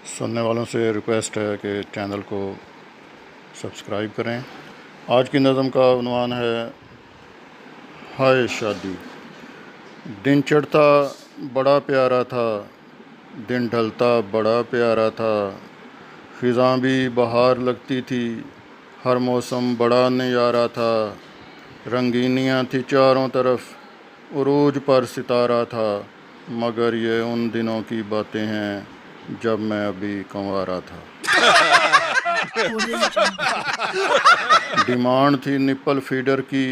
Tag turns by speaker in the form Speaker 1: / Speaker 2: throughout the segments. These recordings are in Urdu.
Speaker 1: سننے والوں سے ریکویسٹ ہے کہ چینل کو سبسکرائب کریں۔ آج کی نظم کا عنوان ہے ہائے شادی۔ دن چڑھتا بڑا پیارا تھا، دن ڈھلتا بڑا پیارا تھا، خزاں بھی بہار لگتی تھی، ہر موسم بڑا نیارا تھا، رنگینیاں تھی چاروں طرف، عروج پر ستارہ تھا، مگر یہ ان دنوں کی باتیں ہیں جب میں ابھی کنوارا تھا۔ ڈیمانڈ تھی نپل فیڈر کی،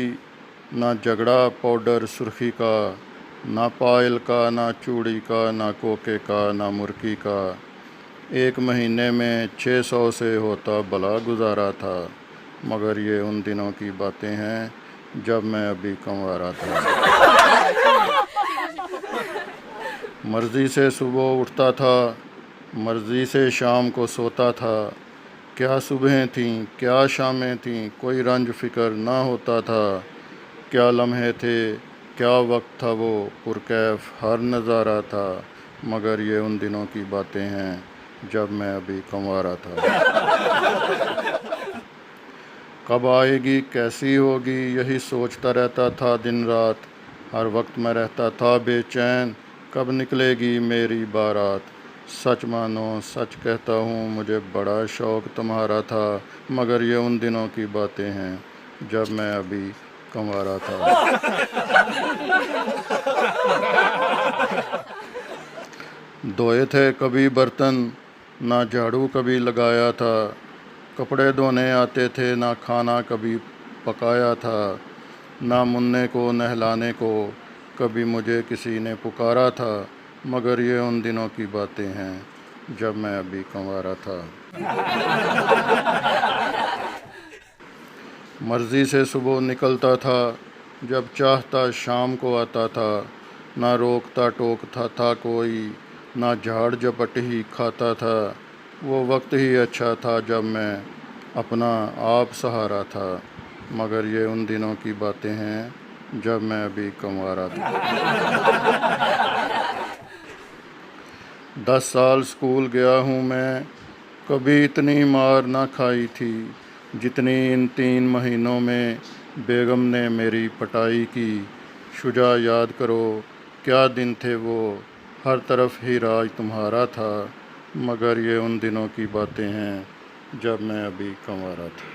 Speaker 1: نہ جھگڑا پاؤڈر سرخی کا، نہ پائل کا، نہ چوڑی کا، نہ کوکے کا، نہ مرکی کا، 1 مہینے میں 600 سے ہوتا بلا گزارا تھا، مگر یہ ان دنوں کی باتیں ہیں جب میں ابھی کنوارا تھا۔ مرضی سے صبح اٹھتا تھا، مرضی سے شام کو سوتا تھا، کیا صبحیں تھیں کیا شامیں تھیں، کوئی رنج فکر نہ ہوتا تھا، کیا لمحے تھے کیا وقت تھا، وہ پرکیف ہر نظارہ تھا، مگر یہ ان دنوں کی باتیں ہیں جب میں ابھی کنوارا تھا۔ کب آئے گی کیسی ہوگی یہی سوچتا رہتا تھا دن رات، ہر وقت میں رہتا تھا بے چین، کب نکلے گی میری بارات، سچ مانو سچ کہتا ہوں مجھے بڑا شوق تمہارا تھا، مگر یہ ان دنوں کی باتیں ہیں جب میں ابھی کنوارا تھا۔ دھوئے تھے کبھی برتن، نہ جھاڑو کبھی لگایا تھا، کپڑے دھونے آتے تھے نہ کھانا کبھی پکایا تھا، نہ مننے کو نہلانے کو کبھی مجھے کسی نے پکارا تھا، مگر یہ ان دنوں کی باتیں ہیں جب میں ابھی کنوارا تھا۔ مرضی سے صبح نکلتا تھا، جب چاہتا شام کو آتا تھا، نہ روکتا ٹوکتا تھا کوئی، نہ جھاڑ جھپٹ ہی کھاتا تھا، وہ وقت ہی اچھا تھا جب میں اپنا آپ سہارا تھا، مگر یہ ان دنوں کی باتیں ہیں جب میں ابھی کنوارا تھا۔ 10 سال اسکول گیا ہوں میں، کبھی اتنی مار نہ کھائی تھی جتنی ان 3 مہینوں میں بیگم نے میری پٹائی کی، شجاع یاد کرو کیا دن تھے وہ، ہر طرف ہی راج تمہارا تھا، مگر یہ ان دنوں کی باتیں ہیں جب میں ابھی کنوارا تھا۔